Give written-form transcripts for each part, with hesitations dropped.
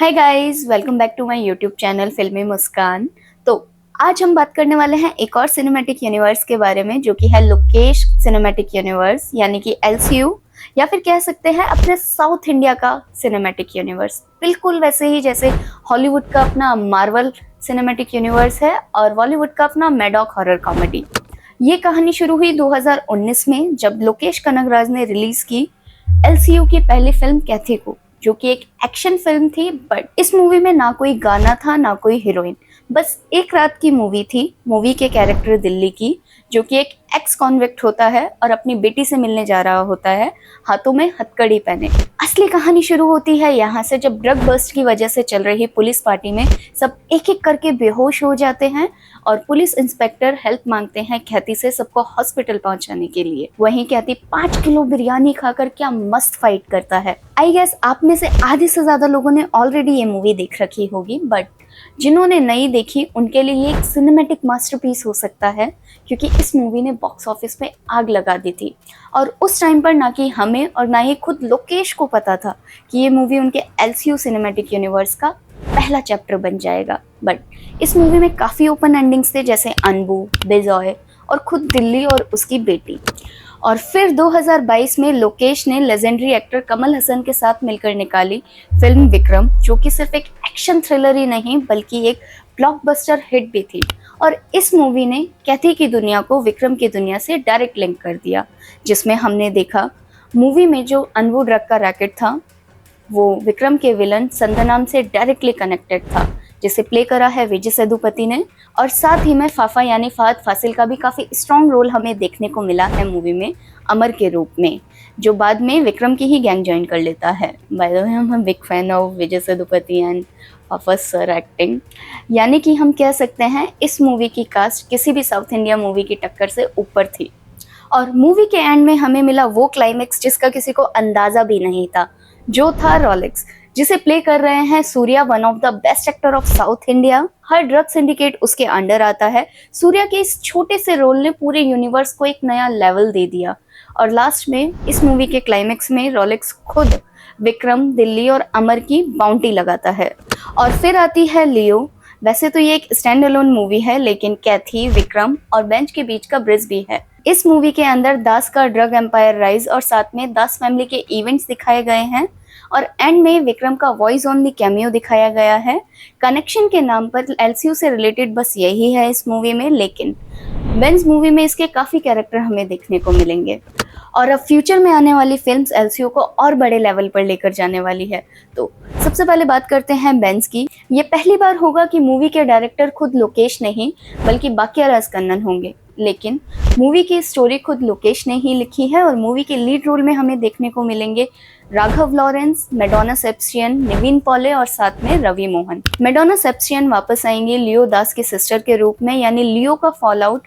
Hi guys, welcome back to my YouTube channel Filmi Muskaan. तो आज हम बात करने वाले हैं एक और सिनेमैटिक यूनिवर्स के बारे में, जो कि है लोकेश सिनेमैटिक यूनिवर्स यानी कि एलसीयू, या फिर कह सकते हैं अपने साउथ इंडिया का सिनेमैटिक यूनिवर्स। बिल्कुल वैसे ही जैसे हॉलीवुड का अपना मार्वल सिनेमैटिक यूनिवर्स है और बॉलीवुड का अपना मैडॉक हॉरर कॉमेडी। ये कहानी शुरू हुई 2019 में, जब लोकेश कनगराज ने रिलीज की एलसीयू की पहली फिल्म कैथी को, जो कि एक एक्शन फिल्म थी। बट इस मूवी में ना कोई गाना था ना कोई हीरोइन, बस एक रात की मूवी थी। मूवी के कैरेक्टर दिल्ली की, जो कि एक एक्स कॉन्विक्ट होता है और अपनी बेटी से मिलने जा रहा होता है, हाथों में हथकड़ी पहने। असली कहानी शुरू होती है यहाँ से, जब ड्रग बस्ट की वजह से चल रही पुलिस पार्टी में सब एक एक करके बेहोश हो जाते हैं और पुलिस इंस्पेक्टर हेल्प मांगते हैं ख्याति से सबको हॉस्पिटल पहुंचाने के लिए। वहीं ख्याति 5 किलो बिरयानी खाकर क्या मस्त फाइट करता है। आई गेस आप में से आधे से ज्यादा लोगों ने ऑलरेडी ये मूवी देख रखी होगी, बट जिन्होंने नहीं देखी उनके लिए ये एक सिनेमैटिक मास्टरपीस हो सकता है, क्योंकि इस मूवी ने बॉक्स ऑफिस में आग लगा दी थी। और उस टाइम पर ना कि हमें और ना ही खुद लोकेश को पता था कि ये मूवी उनके एलसीयू सिनेमैटिक यूनिवर्स का पहला चैप्टर बन जाएगा। बट इस मूवी में काफ़ी ओपन एंडिंग्स थे, जैसे अनबू, बेजॉय और खुद दिल्ली और उसकी बेटी। और फिर 2022 में लोकेश ने लेजेंडरी एक्टर कमल हसन के साथ मिलकर निकाली फिल्म विक्रम, जो कि सिर्फ एक एक्शन थ्रिलर ही नहीं बल्कि एक ब्लॉकबस्टर हिट भी थी। और इस मूवी ने कैथी की दुनिया को विक्रम की दुनिया से डायरेक्ट लिंक कर दिया, जिसमें हमने देखा मूवी में जो अनवू ड्रग का रैकेट था वो विक्रम के विलन संदनाम से डायरेक्टली कनेक्टेड था, जिसे प्ले करा है विजय सेतुपति ने। और साथ ही में फाफा यानी फहद फासिल का भी काफ़ी स्ट्रॉन्ग रोल हमें देखने को मिला है मूवी में, अमर के रूप में, जो बाद में विक्रम की ही गैंग ज्वाइन कर लेता है। बाय द वे, हम big fan of Vijay Sethupathi and Fafa sir acting. यानी कि हम कह सकते हैं इस मूवी की कास्ट किसी भी साउथ इंडिया मूवी की टक्कर से ऊपर थी। और मूवी के एंड में हमें मिला वो क्लाइमेक्स जिसका किसी को अंदाजा भी नहीं था, जो था रोलेक्स, जिसे प्ले कर रहे हैं Surya, one of the best actor of south India. Her drug syndicate उसके अंडर आता है। सूर्या के इस छोटे से रोल ने पूरे यूनिवर्स को एक नया लेवल दे दिया। और लास्ट में इस मूवी के क्लाइमेक्स में रोलेक्स खुद विक्रम, दिल्ली और अमर की बाउंटी लगाता है। और फिर आती है लियो। वैसे तो ये एक स्टैंड अलोन मूवी है, लेकिन कैथी, विक्रम और बेंच के बीच का ब्रिज भी है। इस मूवी के अंदर दास का ड्रग एम्पायर राइज और साथ में दास फैमिली के इवेंट्स दिखाए गए हैं। और एंड में विक्रम का वॉइस ओनली कैमियो दिखाया गया है। कनेक्शन के नाम पर एलसीयू से रिलेटेड बस यही है इस मूवी में, लेकिन बेंज मूवी में इसके काफ़ी कैरेक्टर हमें देखने को मिलेंगे। और अब फ्यूचर में आने वाली फिल्म्स एलसीयू को और बड़े लेवल पर लेकर जाने वाली है। तो सबसे पहले बात करते हैं बेंज की। ये पहली बार होगा कि मूवी के डायरेक्टर खुद लोकेश नहीं बल्कि बाकिया राज कन्नन होंगे, लेकिन मूवी की स्टोरी खुद लोकेश ने ही लिखी है। और मूवी के लीड रोल में हमें देखने को मिलेंगे Raghava Lawrence, Madonna Sebastian, Nivin Pauly और साथ में रवि मोहन। मैडोना सेबेस्टियन वापस आएंगे लियो दास के सिस्टर के रूप में, यानी लियो का फॉल आउट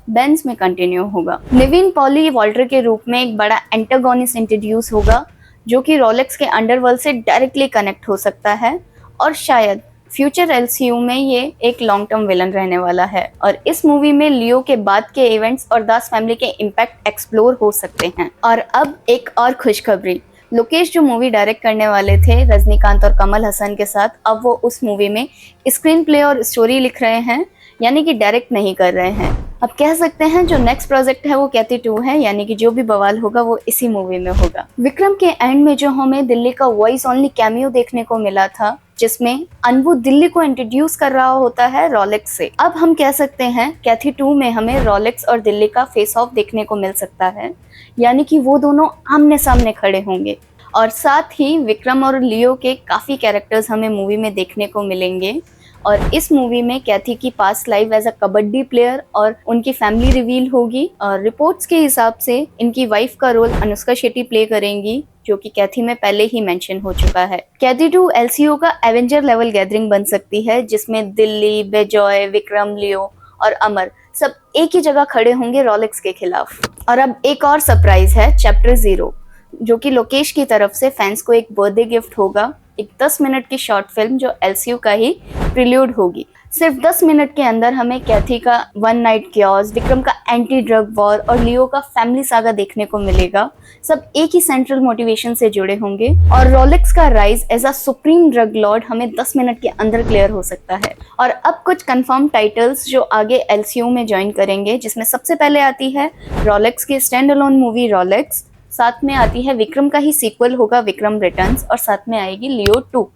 बेंज में कंटिन्यू होगा। निविन पॉली वॉल्टर के रूप में एक बड़ा एंटागोनिस्ट इंट्रोड्यूस होगा, जो कि रोलेक्स के अंडरवर्ल्ड से डायरेक्टली कनेक्ट हो सकता है। और शायद फ्यूचर एलसीयू में ये एक लॉन्ग टर्म विलन रहने वाला है। और इस मूवी में लियो के बाद के इवेंट्स और दास फैमिली के इम्पैक्ट एक्सप्लोर हो सकते हैं। और अब एक और खुशखबरी, लोकेश जो मूवी डायरेक्ट करने वाले थे रजनीकांत और कमल हसन के साथ, अब वो उस मूवी में स्क्रीन प्ले और स्टोरी लिख रहे हैं, यानी कि डायरेक्ट नहीं कर रहे हैं। अब कह सकते हैं जो नेक्स्ट प्रोजेक्ट है वो कैथी 2 है, यानी कि जो भी बवाल होगा वो इसी मूवी में होगा। विक्रम के एंड में जो हमें दिल्ली का वॉइस ओनली कैमियो देखने को मिला था, जिसमें अनवू दिल्ली को इंट्रोड्यूस कर रहा होता है रोलेक्स से, अब हम कह सकते हैं कैथी 2 में हमें रोलेक्स और दिल्ली का फेस ऑफ देखने को मिल सकता है, यानी कि वो दोनों आमने सामने खड़े होंगे। और साथ ही विक्रम और लियो के काफ़ी कैरेक्टर्स हमें मूवी में देखने को मिलेंगे। और इस मूवी में कैथी की past life as a kabaddi player और उनकी फैमिली रिवील होगी। और रिपोर्ट्स के हिसाब से इनकी वाइफ का रोल अनुष्का शेट्टी प्ले करेंगी, जो कि कैथी में पहले ही मेंशन हो चुका है। कैथी 2 एलसीयू का एवेंजर लेवल गैदरिंग बन सकती है, जिसमें दिल्ली, बेजॉय, विक्रम, लियो और अमर सब एक ही जगह खड़े होंगे रोलेक्स के खिलाफ। और अब एक और सरप्राइज है, चैप्टर 0, जो कि लोकेश की तरफ से फैंस को एक बर्थडे गिफ्ट होगा, एक 10 मिनट की शॉर्ट फिल्म जो एलसीयू का ही प्रील्यूड होगी। सिर्फ 10 मिनट के अंदर हमें कैथी का वन नाइट क्योस, विक्रम का एंटी ड्रग वॉर और लियो का फैमिली सागा देखने को मिलेगा। सब एक ही सेंट्रल मोटिवेशन से जुड़े होंगे और रोलेक्स का rise as a supreme drug lord हमें 10 मिनट के अंदर क्लियर हो सकता है। और अब कुछ कंफर्म टाइटल्स जो आगे एलसीयू में ज्वाइन करेंगे, जिसमें सबसे पहले आती है रोलेक्स की स्टैंड अलोन मूवी रोलेक्स, साथ में आती है विक्रम का ही सीक्वल होगा विक्रम रिटर्न्स और साथ में आएगी लियो 2।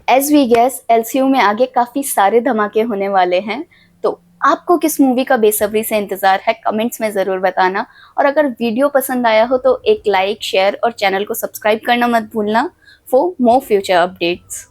एज वी गेस एलसीयू में आगे काफी सारे धमाके होने वाले हैं। तो आपको किस मूवी का बेसब्री से इंतजार है, कमेंट्स में जरूर बताना। और अगर वीडियो पसंद आया हो तो एक लाइक, शेयर और चैनल को सब्सक्राइब करना मत भूलना फॉर मोर फ्यूचर अपडेट्स।